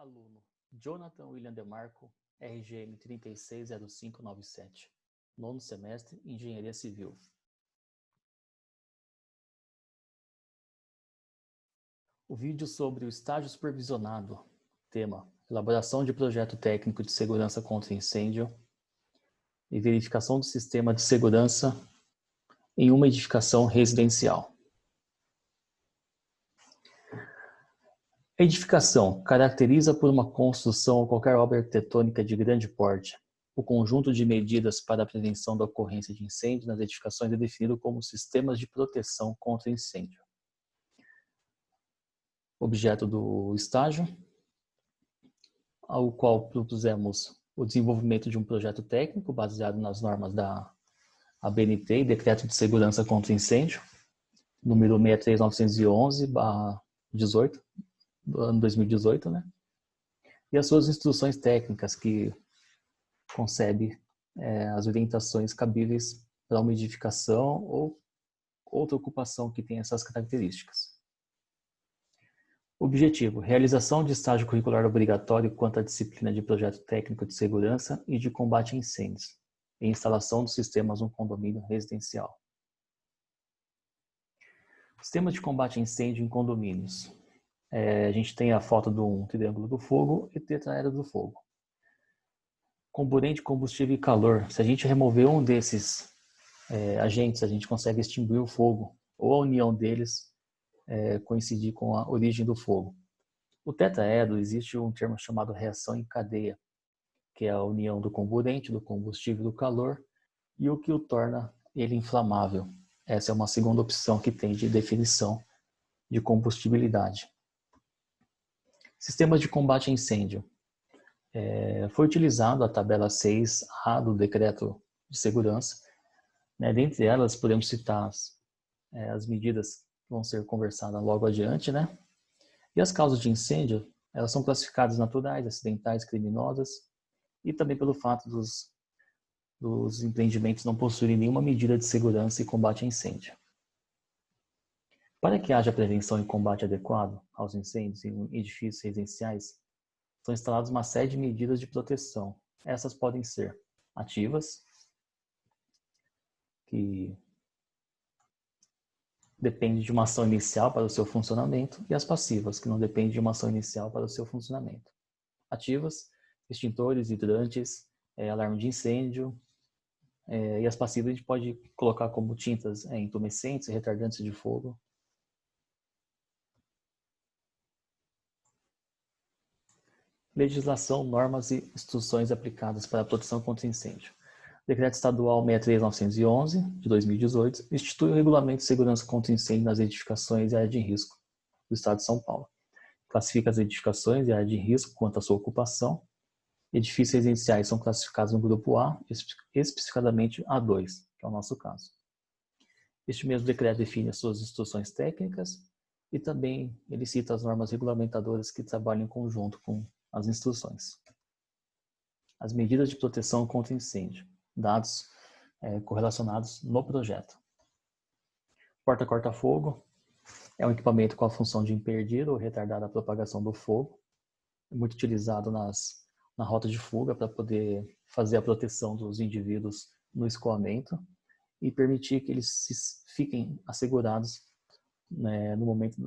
Aluno Jonathan William Demarco, RGM 360597, nono semestre, Engenharia Civil. O vídeo sobre o estágio supervisionado, tema: elaboração de projeto técnico de segurança contra incêndio e verificação do sistema de segurança em uma edificação residencial. A edificação caracteriza por uma construção ou qualquer obra arquitetônica de grande porte. O conjunto de medidas para a prevenção da ocorrência de incêndio nas edificações é definido como sistemas de proteção contra incêndio. Objeto do estágio, ao qual propusemos o desenvolvimento de um projeto técnico baseado nas normas da ABNT e Decreto de Segurança contra Incêndio, número 63911/18, do ano 2018, né? E as suas instruções técnicas, que concebe as orientações cabíveis para uma edificação ou outra ocupação que tenha essas características. Objetivo: realização de estágio curricular obrigatório quanto à disciplina de projeto técnico de segurança e de combate a incêndios, e instalação dos sistemas no condomínio residencial. Sistema de combate a incêndio em condomínios. A gente tem a foto de um triângulo do fogo e tetraedro do fogo. Comburente, combustível e calor. Se a gente remover um desses agentes, a gente consegue extinguir o fogo, ou a união deles coincidir com a origem do fogo. O tetraedro, existe um termo chamado reação em cadeia, que é a união do comburente, do combustível e do calor, e o que o torna ele inflamável. Essa é uma segunda opção que tem de definição de combustibilidade. Sistemas de combate a incêndio. Foi utilizado a tabela 6A do Decreto de Segurança. Dentre elas, podemos citar as medidas que vão ser conversadas logo adiante, né? E as causas de incêndio, elas são classificadas naturais, acidentais, criminosas, e também pelo fato dos empreendimentos não possuírem nenhuma medida de segurança e combate a incêndio. Para que haja prevenção e combate adequado aos incêndios em edifícios residenciais, são instaladas uma série de medidas de proteção. Essas podem ser ativas, que depende de uma ação inicial para o seu funcionamento, e as passivas, que não dependem de uma ação inicial para o seu funcionamento. Ativas: extintores, hidrantes, alarme de incêndio, e as passivas a gente pode colocar como tintas intumescentes e retardantes de fogo. Legislação, normas e instruções aplicadas para a proteção contra incêndio. Decreto Estadual 63911, de 2018, institui o Regulamento de Segurança contra Incêndio nas edificações e área de risco do Estado de São Paulo. Classifica as edificações e área de risco quanto à sua ocupação. Edifícios residenciais são classificados no grupo A, especificadamente A2, que é o nosso caso. Este mesmo decreto define as suas instruções técnicas e também ele cita as normas regulamentadoras que trabalham em conjunto com as instruções. As medidas de proteção contra incêndio, dados correlacionados no projeto. Porta corta-fogo é um equipamento com a função de impedir ou retardar a propagação do fogo. É muito utilizado na rota de fuga para poder fazer a proteção dos indivíduos no escoamento e permitir que eles fiquem assegurados, né, no momento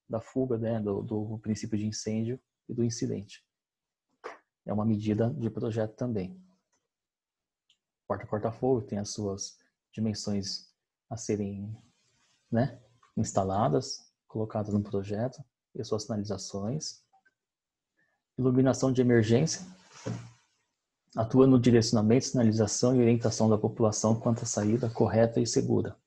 da fuga, né, do princípio de incêndio e do incidente. É uma medida de projeto também. Porta corta-fogo tem as suas dimensões a serem, né, instaladas, colocadas no projeto, e as suas sinalizações. Iluminação de emergência atua no direcionamento, sinalização e orientação da população quanto à saída correta e segura.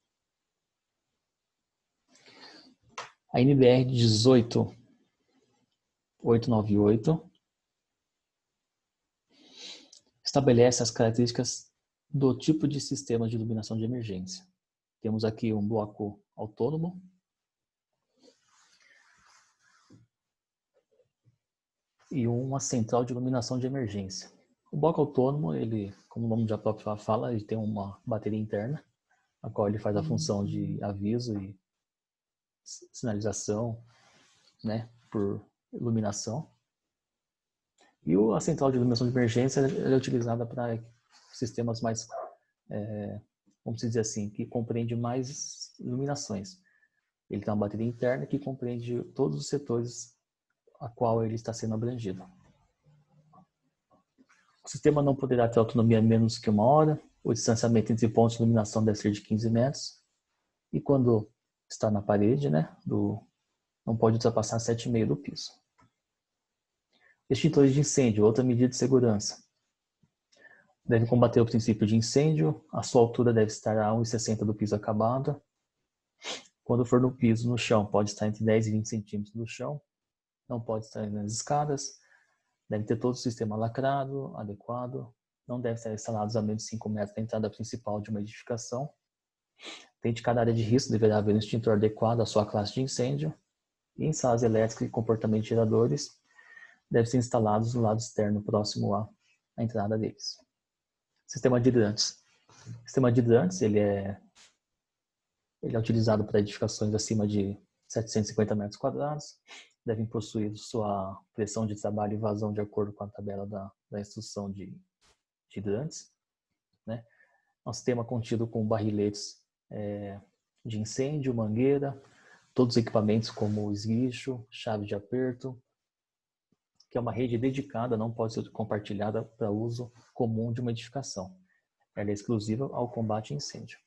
A NBR 18898 estabelece as características do tipo de sistema de iluminação de emergência. Temos aqui um bloco autônomo, e uma central de iluminação de emergência. O bloco autônomo, ele, como o nome já próprio fala, ele tem uma bateria interna, a qual ele faz a função de aviso e sinalização, né, por iluminação. E a central de iluminação de emergência ela é utilizada para sistemas mais, vamos dizer assim, que compreende mais iluminações. Ele tem uma bateria interna que compreende todos os setores a qual ele está sendo abrangido. O sistema não poderá ter autonomia menos que 1 hora, o distanciamento entre pontos de iluminação deve ser de 15 metros, e quando está na parede, né, não pode ultrapassar 7,5 do piso. Extintores de incêndio, outra medida de segurança. Deve combater o princípio de incêndio, a sua altura deve estar a 1,60 do piso acabado. Quando for no piso, no chão, pode estar entre 10 e 20 centímetros do chão, não pode estar nas escadas, deve ter todo o sistema lacrado, adequado, não deve estar instalados a menos de 5 metros da entrada principal de uma edificação. Dentro de cada área de risco deverá haver um extintor adequado à sua classe de incêndio, e em salas elétricas e comportamento de geradores, devem ser instalados no lado externo próximo à entrada deles. Sistema de hidrantes. O sistema de hidrantes ele é utilizado para edificações acima de 750 metros quadrados, devem possuir sua pressão de trabalho e vazão de acordo com a tabela da instrução de hidrantes. Né? É um sistema contido com barriletes de incêndio, mangueira, todos os equipamentos como esguicho, chave de aperto, que é uma rede dedicada, não pode ser compartilhada para uso comum de uma edificação. Ela é exclusiva ao combate a incêndio.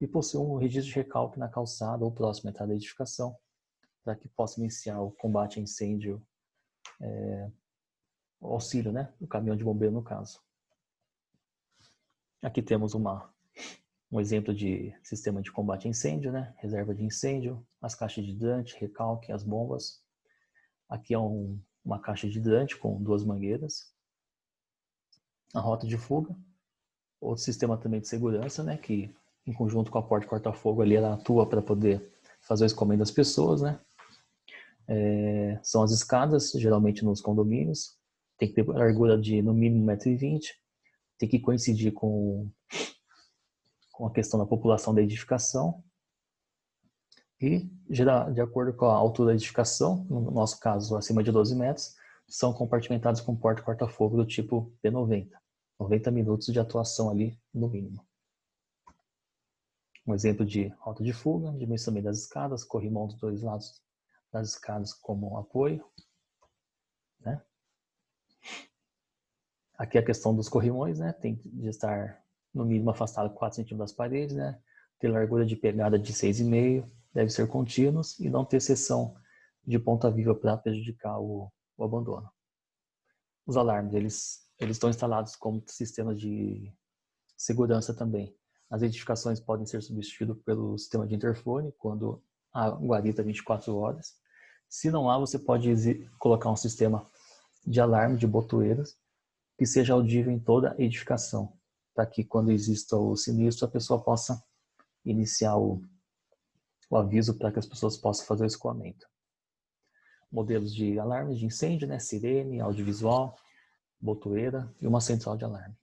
E possui um registro de recalque na calçada ou próximo à entrada da edificação, para que possa iniciar o combate a incêndio, o auxílio, né, do caminhão de bombeiro no caso. Aqui temos um exemplo de sistema de combate a incêndio, né, reserva de incêndio, as caixas de hidrante, recalque, as bombas. Aqui é uma caixa de hidrante com 2 mangueiras. A rota de fuga, outro sistema também de segurança, né, que em conjunto com a porta corta-fogo ali ela atua para poder fazer o escoamento das pessoas, né. São as escadas, geralmente nos condomínios, tem que ter largura de no mínimo 1,20 m, tem que coincidir com a questão da população da edificação e, de acordo com a altura da edificação, no nosso caso acima de 12 metros, são compartimentados com porta corta-fogo do tipo P90, 90 minutos de atuação ali no mínimo. Um exemplo de rota de fuga, dimensionamento das escadas, corrimão dos 2 lados das escadas como apoio. Né? Aqui a questão dos corrimões, né? Tem de estar no mínimo afastado 4 centímetros das paredes, né? Ter largura de pegada de 6,5, deve ser contínuos e não ter seção de ponta viva para prejudicar o abandono. Os alarmes, eles estão instalados como sistemas de segurança também. As edificações podem ser substituídas pelo sistema de interfone quando há guarita 24 horas. Se não há, você pode colocar um sistema de alarme de botoeiras que seja audível em toda a edificação, para que quando exista o sinistro a pessoa possa iniciar o aviso para que as pessoas possam fazer o escoamento. Modelos de alarmes de incêndio, né? Sirene, audiovisual, botoeira e uma central de alarme.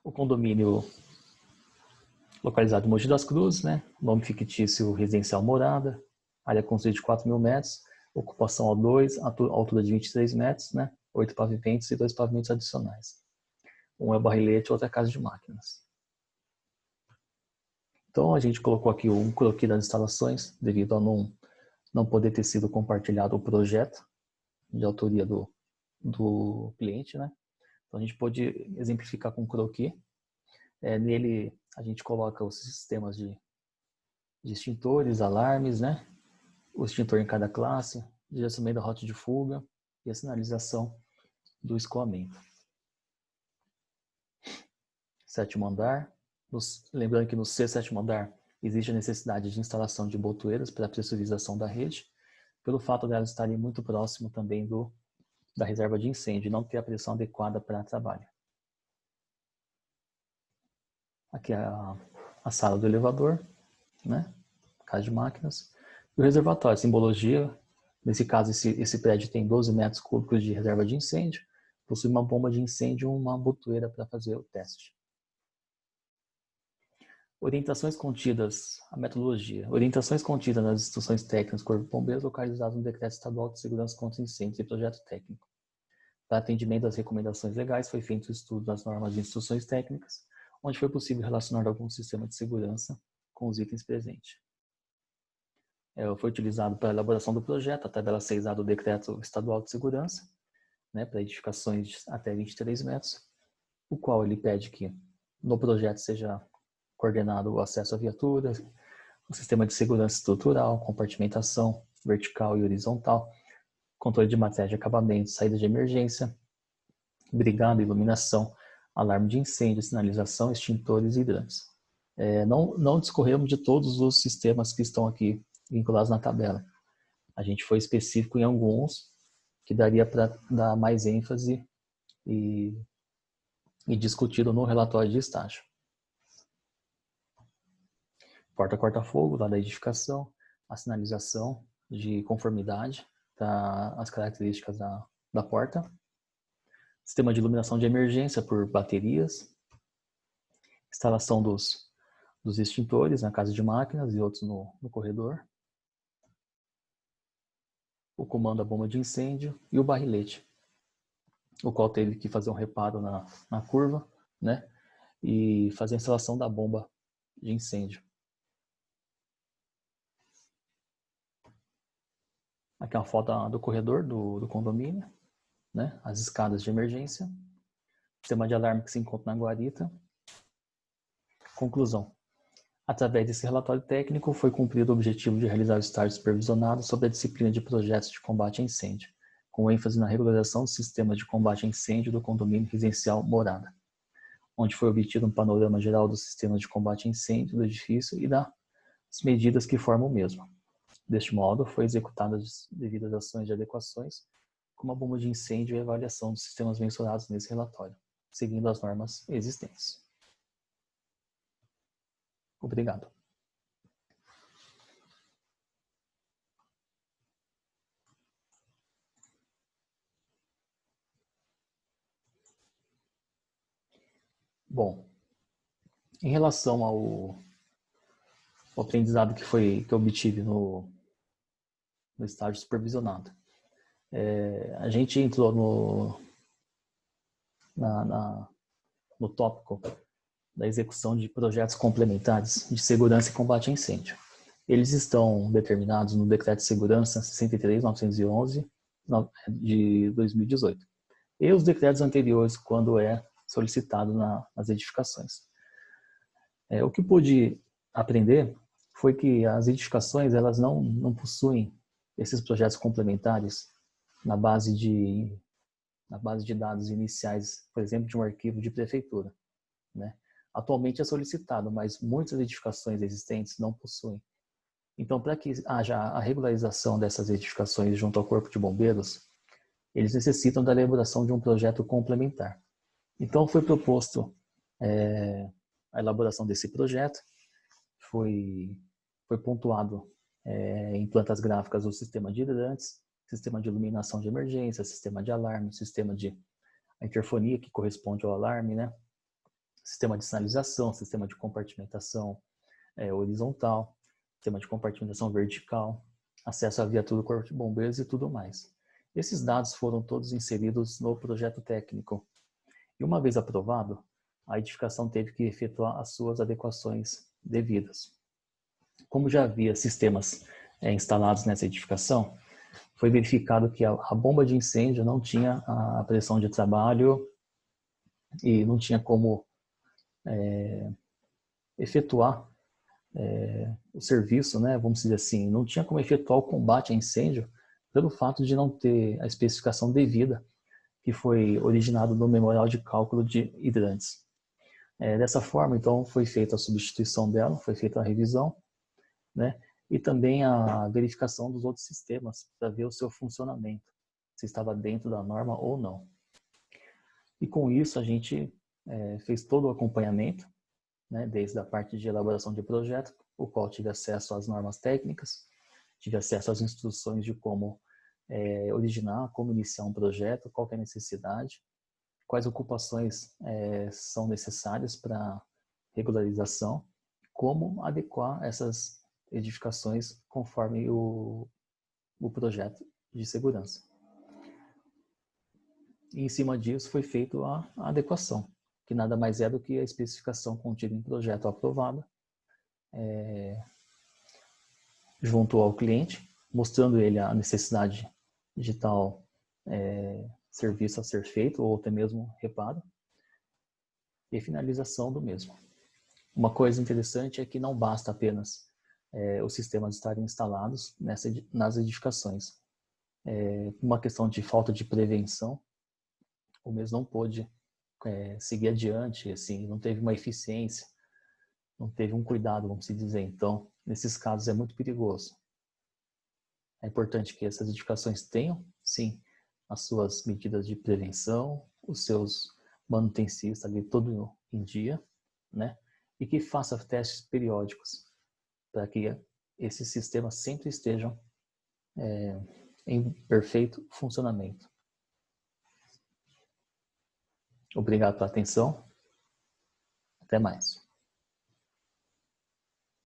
O condomínio localizado em Mogi das Cruzes, né? Nome fictício residencial morada, área construída de 4.000 metros, ocupação O2, altura de 23 metros, né? 8 pavimentos e 2 pavimentos adicionais. Um é barrilete, outro é casa de máquinas. Então a gente colocou aqui um croquis das instalações, devido a não poder ter sido compartilhado o projeto de autoria do cliente, né? Então a gente pode exemplificar com um croquis. Nele a gente coloca os sistemas de extintores, alarmes, né? O extintor em cada classe, direcionamento da rota de fuga e a sinalização do escoamento. 7º andar. Lembrando que no sétimo andar existe a necessidade de instalação de botoeiras para a pressurização da rede, pelo fato delas estarem muito próximo também da reserva de incêndio e não ter a pressão adequada para trabalho. Aqui é a sala do elevador, né? Casa de máquinas. E o reservatório, simbologia. Nesse caso, esse prédio tem 12 metros cúbicos de reserva de incêndio, possui uma bomba de incêndio e uma botoeira para fazer o teste. Orientações contidas, a metodologia. Orientações contidas nas instruções técnicas do Corpo de Bombeiros localizadas no Decreto Estadual de Segurança contra Incêndios e Projeto Técnico. Para atendimento às recomendações legais, foi feito o estudo das normas de instruções técnicas, onde foi possível relacionar algum sistema de segurança com os itens presentes. Foi utilizado para a elaboração do projeto a tabela 6A do Decreto Estadual de Segurança, para edificações até 23 metros, o qual ele pede que no projeto seja coordenado o acesso à viatura, o sistema de segurança estrutural, compartimentação vertical e horizontal, controle de matéria de acabamento, saída de emergência, brigada, iluminação, alarme de incêndio, sinalização, extintores e hidrantes. Não discorremos de todos os sistemas que estão aqui vinculados na tabela. A gente foi específico em alguns que daria para dar mais ênfase e discutido no relatório de estágio. Porta corta-fogo, lá da edificação, a sinalização de conformidade às características da porta, sistema de iluminação de emergência por baterias, instalação dos extintores na casa de máquinas e outros no corredor, o comando da bomba de incêndio e o barrilete, o qual teve que fazer um reparo na curva, e fazer a instalação da bomba de incêndio. Aqui é uma foto do corredor do condomínio, as escadas de emergência, sistema de alarme que se encontra na guarita. Conclusão. Através desse relatório técnico, foi cumprido o objetivo de realizar o estágio supervisionado sobre a disciplina de projetos de combate a incêndio, com ênfase na regularização do sistema de combate a incêndio do condomínio residencial Morada, onde foi obtido um panorama geral do sistema de combate a incêndio do edifício e das medidas que formam o mesmo. Deste modo, foi executadas as devidas ações de adequações, como a bomba de incêndio e a avaliação dos sistemas mensurados nesse relatório, seguindo as normas existentes. Obrigado. Bom, em relação ao aprendizado que eu obtive no estágio supervisionado, a gente entrou no tópico da execução de projetos complementares de segurança e combate a incêndio. Eles estão determinados no Decreto de Segurança 63.911 de 2018 e os decretos anteriores quando é solicitado nas edificações. O que pude aprender foi que as edificações elas não possuem esses projetos complementares na base de dados iniciais, por exemplo, de um arquivo de prefeitura. Atualmente é solicitado, mas muitas edificações existentes não possuem. Então, para que haja a regularização dessas edificações junto ao Corpo de Bombeiros, eles necessitam da elaboração de um projeto complementar. Então, foi proposto a elaboração desse projeto, foi pontuado em plantas gráficas o sistema de hidrantes, sistema de iluminação de emergência, sistema de alarme, sistema de interfonia, que corresponde ao alarme, sistema de sinalização, sistema de compartimentação horizontal, sistema de compartimentação vertical, acesso à viatura do Corpo de Bombeiros e tudo mais. Esses dados foram todos inseridos no projeto técnico. E uma vez aprovado, a edificação teve que efetuar as suas adequações devidas. Como já havia sistemas instalados nessa edificação, foi verificado que a bomba de incêndio não tinha a pressão de trabalho e não tinha como efetuar o serviço, vamos dizer assim, não tinha como efetuar o combate a incêndio pelo fato de não ter a especificação devida que foi originado no Memorial de Cálculo de Hidrantes. Dessa forma, então, foi feita a substituição dela, foi feita a revisão, e também a verificação dos outros sistemas para ver o seu funcionamento, se estava dentro da norma ou não. E com isso a gente fez todo o acompanhamento, desde a parte de elaboração de projeto, o qual tive acesso às normas técnicas, tive acesso às instruções de como originar, como iniciar um projeto, qual que é a necessidade, quais ocupações são necessárias para regularização, como adequar essas edificações conforme o projeto de segurança. E em cima disso foi feita a adequação, que nada mais é do que a especificação contida em projeto aprovado, junto ao cliente, mostrando ele a necessidade de tal serviço a ser feito, ou até mesmo reparo, e finalização do mesmo. Uma coisa interessante é que não basta apenas os sistemas estarem instalados nas edificações. Uma questão de falta de prevenção, o mesmo não pôde seguir adiante, assim, não teve uma eficiência, não teve um cuidado, vamos dizer. Então, nesses casos é muito perigoso. É importante que essas edificações tenham, sim, as suas medidas de prevenção, os seus manutencistas ali todo em dia, né? E que faça testes periódicos para que esses sistemas sempre estejam em perfeito funcionamento. Obrigado pela atenção. Até mais.